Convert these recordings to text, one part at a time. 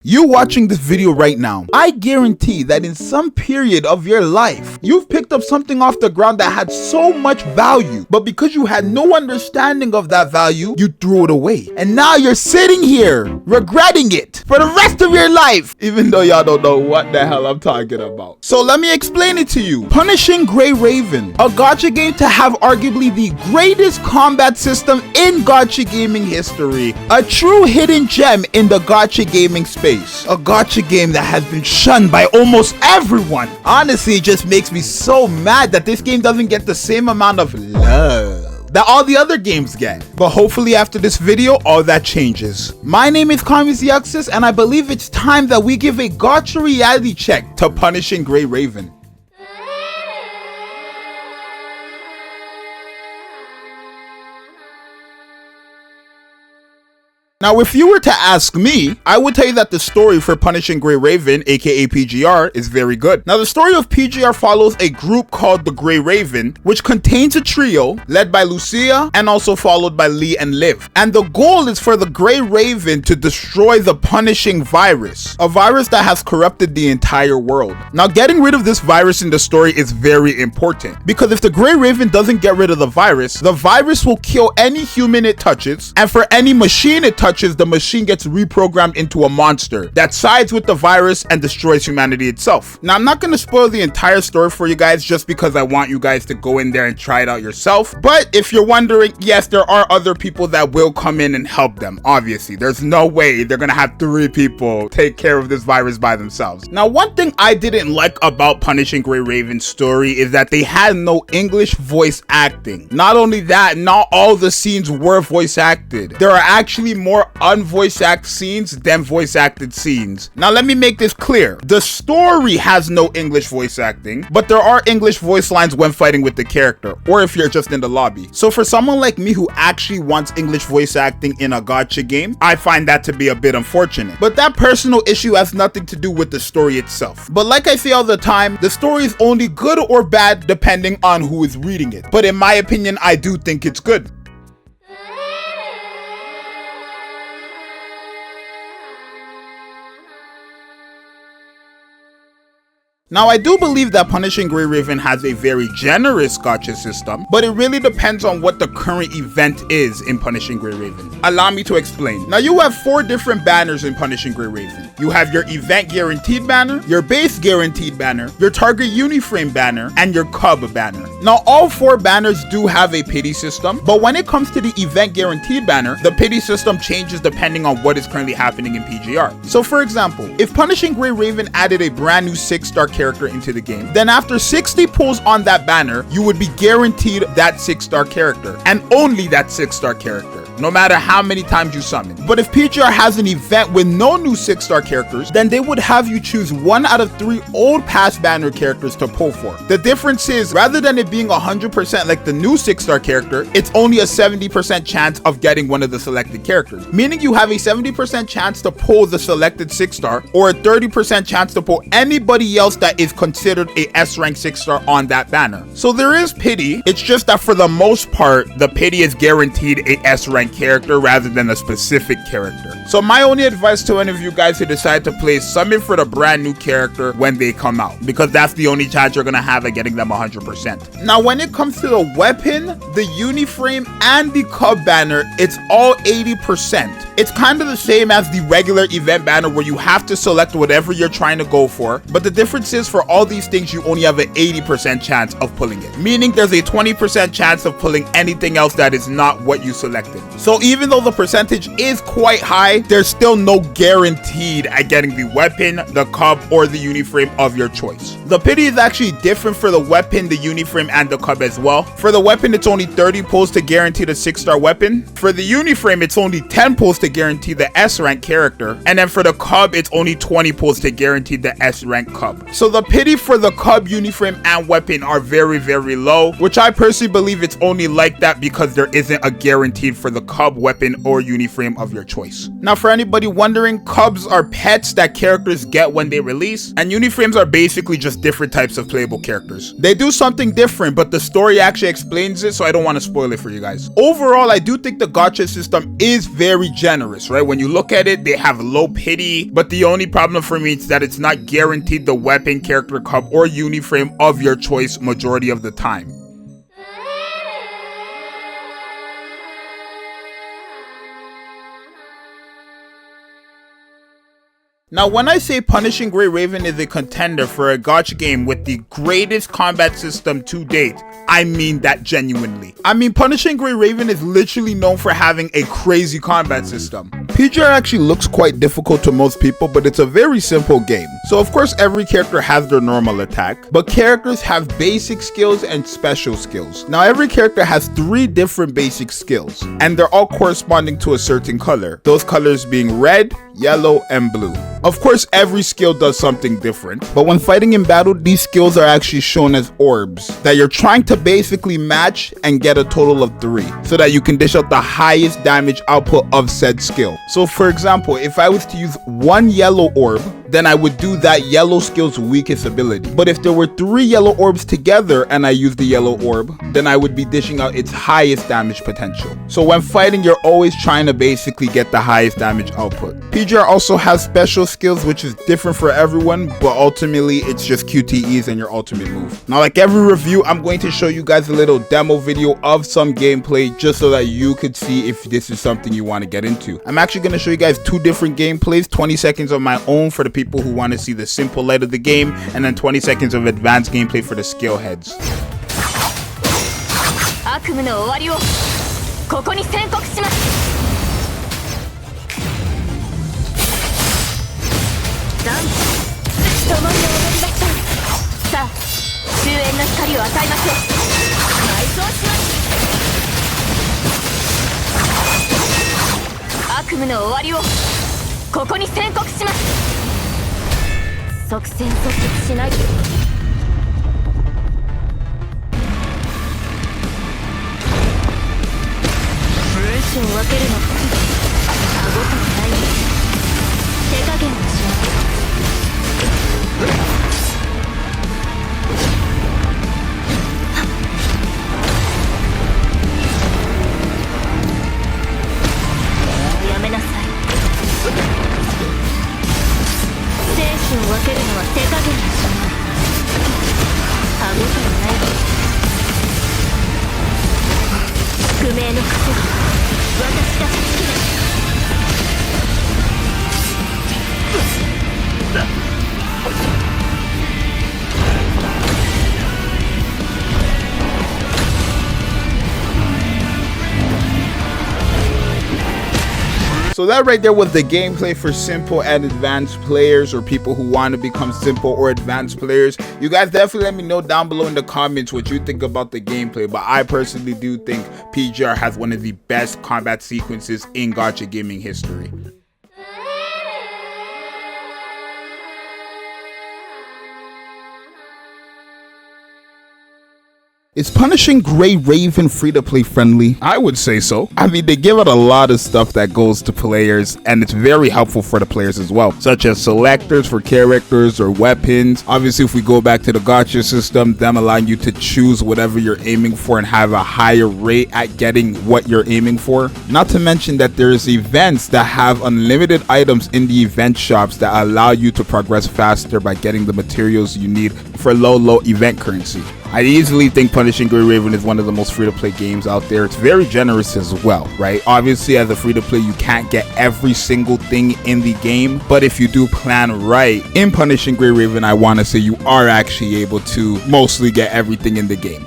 You watching this video right now, I guarantee that in some period of your life, you've picked up something off the ground that had so much value, but because you had no understanding of that value, you threw it away. And now you're sitting here, regretting it for the rest of your life, even though y'all don't know what the hell I'm talking about. So let me explain it to you. Punishing Gray Raven, a gacha game to have arguably the greatest combat system in gacha gaming history, a true hidden gem in the gacha gaming space. A gacha game that has been shunned by almost everyone. Honestly, it just makes me so mad that this game doesn't get the same amount of love that all the other games get. But hopefully after this video, all that changes. My name is Yuxis, and I believe it's time that we give a gacha reality check to Punishing Gray Raven. Now, if you were to ask me, I would tell you that the story for Punishing Gray Raven, aka PGR, is very good. Now, the story of PGR follows a group called the Gray Raven, which contains a trio led by Lucia and also followed by Lee and Liv. And the goal is for the Gray Raven to destroy the Punishing virus, a virus that has corrupted the entire world. Now, getting rid of this virus in the story is very important, because if the Gray Raven doesn't get rid of the virus will kill any human it touches, and for any machine it touches, the machine gets reprogrammed into a monster that sides with the virus and destroys humanity itself. Now, I'm not going to spoil the entire story for you guys just because I want you guys to go in there and try it out yourself. But if you're wondering, yes, there are other people that will come in and help them. Obviously, there's no way they're going to have 3 people take care of this virus by themselves. Now, one thing I didn't like about Punishing Gray Raven's story is that they had no English voice acting. Not only that, not all the scenes were voice acted. There are actually more unvoice act scenes than voice acted scenes. Now let me make this clear. The story has no English voice acting, but there are English voice lines when fighting with the character, or if you're just in the lobby. So for someone like me who actually wants English voice acting in a gacha game, I find that to be a bit unfortunate. But that personal issue has nothing to do with the story itself. But like I say all the time, the story is only good or bad depending on who is reading it. But in my opinion, I do think it's good. Now, I do believe that Punishing Gray Raven has a very generous gacha system, but it really depends on what the current event is in Punishing Gray Raven. Allow me to explain. Now, you have 4 different banners in Punishing Gray Raven. You have your event guaranteed banner, your base guaranteed banner, your target uniframe banner, and your cub banner. Now, all 4 banners do have a pity system, but when it comes to the event guaranteed banner, the pity system changes depending on what is currently happening in PGR. So for example, if Punishing Gray Raven added a brand new 6-star character into the game, then after 60 pulls on that banner, you would be guaranteed that 6-star character, and only that 6-star character, no matter how many times you summon. But if PGR has an event with no new 6-star characters, then they would have you choose 1 out of 3 old past banner characters to pull for. The difference is, rather than it being 100% like the new 6-star character, it's only a 70% chance of getting one of the selected characters, meaning you have a 70% chance to pull the selected 6-star, or a 30% chance to pull anybody else that is considered a S-rank 6-star on that banner. So there is pity, it's just that for the most part, the pity is guaranteed a S-rank character rather than a specific character. So my only advice to any of you guys who decide to play, summon for the brand new character when they come out, because that's the only chance you're gonna have at getting them 100%. Now when it comes to the weapon, the uniframe, and the cub banner, it's all 80%. It's kind of the same as the regular event banner where you have to select whatever you're trying to go for, but the difference is for all these things you only have an 80% chance of pulling it, meaning there's a 20% chance of pulling anything else that is not what you selected. So even though the percentage is quite high, there's still no guaranteed at getting the weapon, the cub, or the uniframe of your choice. The pity is actually different for the weapon, the uniframe, and the cub as well. For the weapon, it's only 30 pulls to guarantee the 6-star weapon. For the uniframe, it's only 10 pulls to guarantee the S-rank character. And then for the cub, it's only 20 pulls to guarantee the S-rank cub. So the pity for the cub, uniframe, and weapon are very, very low, which I personally believe it's only like that because there isn't a guaranteed for the cub, weapon, or uniframe of your choice. Now for anybody wondering, cubs are pets that characters get when they release, and uniframes are basically just different types of playable characters. They do something different, but the story actually explains it, so I don't want to spoil it for you guys. Overall, I do think the gacha system is very generous, right? When you look at it, they have low pity, but the only problem for me is that it's not guaranteed the weapon, character, cub, or uniframe of your choice majority of the time. Now, when I say Punishing Gray Raven is a contender for a gacha game with the greatest combat system to date, I mean that genuinely. I mean, Punishing Gray Raven is literally known for having a crazy combat system. PGR actually looks quite difficult to most people, but it's a very simple game. So of course every character has their normal attack, but characters have basic skills and special skills. Now every character has 3 different basic skills, and they're all corresponding to a certain color. Those colors being red, yellow, and blue. Of course, every skill does something different, but when fighting in battle, these skills are actually shown as orbs that you're trying to basically match and get a total of 3, so that you can dish out the highest damage output of said skill. So for example, if I was to use 1 yellow orb, then I would do that yellow skill's weakest ability. But if there were 3 yellow orbs together and I used the yellow orb, then I would be dishing out its highest damage potential. So when fighting, you're always trying to basically get the highest damage output. PGR also has special skills, which is different for everyone, but ultimately it's just QTEs and your ultimate move. Now, like every review, I'm going to show you guys a little demo video of some gameplay just so that you could see if this is something you want to get into. I'm actually going to show you guys 2 different gameplays, 20 seconds of my own for the people who want to see the simple light of the game, and then 20 seconds of advanced gameplay for the skill heads. So that right there was the gameplay for simple and advanced players, or people who want to become simple or advanced players. You guys definitely let me know down below in the comments what you think about the gameplay, but I personally do think PGR has one of the best combat sequences in gacha gaming history. Is Punishing Gray Raven free-to-play friendly? I would say so. I mean, they give out a lot of stuff that goes to players, and it's very helpful for the players as well, such as selectors for characters or weapons. Obviously, if we go back to the gacha system, them allowing you to choose whatever you're aiming for and have a higher rate at getting what you're aiming for. Not to mention that there's events that have unlimited items in the event shops that allow you to progress faster by getting the materials you need for low event currency. I easily think Punishing Gray Raven is one of the most free-to-play games out there. It's very generous as well, right? Obviously, as a free-to-play, you can't get every single thing in the game, but if you do plan right, in Punishing Gray Raven, I want to say you are actually able to mostly get everything in the game.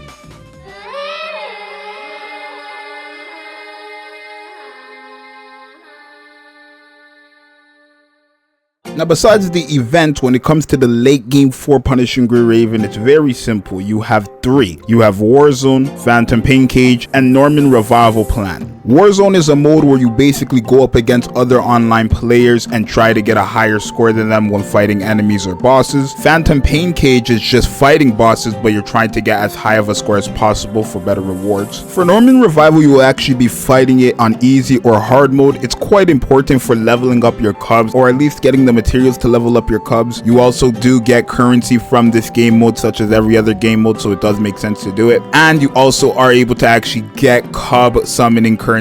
Now, besides the event, when it comes to the late game for Punishing Gray Raven, it's very simple. You have 3. You have Warzone, Phantom Pain Cage, and Norman Revival Plan. Warzone is a mode where you basically go up against other online players and try to get a higher score than them when fighting enemies or bosses. Phantom Pain Cage is just fighting bosses, but you're trying to get as high of a score as possible for better rewards. For Norman Revival, you will actually be fighting it on easy or hard mode. It's quite important for leveling up your cubs, or at least getting the materials to level up your cubs. You also do get currency from this game mode, such as every other game mode, so it does make sense to do it. And you also are able to actually get cub summoning currency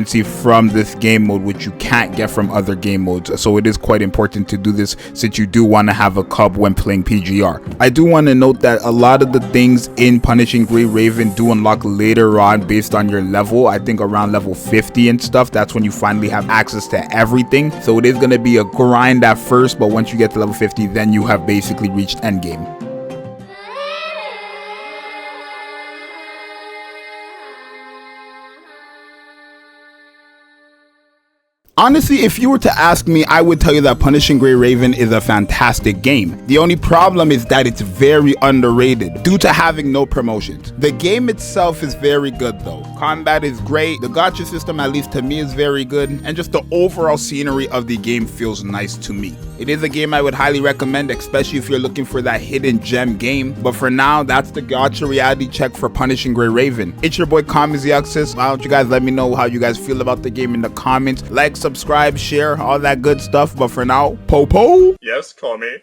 from this game mode, which you can't get from other game modes. So it is quite important to do this since you do want to have a cub when playing PGR. I do want to note that a lot of the things in Punishing Gray Raven do unlock later on based on your level. I think around level 50 and stuff, that's when you finally have access to everything. So it is going to be a grind at first, but once you get to level 50, then you have basically reached endgame. Honestly, if you were to ask me, I would tell you that Punishing Gray Raven is a fantastic game. The only problem is that it's very underrated due to having no promotions. The game itself is very good though. Combat is great, the gacha system, at least to me, is very good, and just the overall scenery of the game feels nice to me. It is a game I would highly recommend, especially if you're looking for that hidden gem game. But for now, that's the gacha reality check for Punishing Gray Raven. It's your boy Kamiziaxis. Why don't you guys let me know how you guys feel about the game in the comments. Like, subscribe, share, all that good stuff. But for now, po. Yes, call me.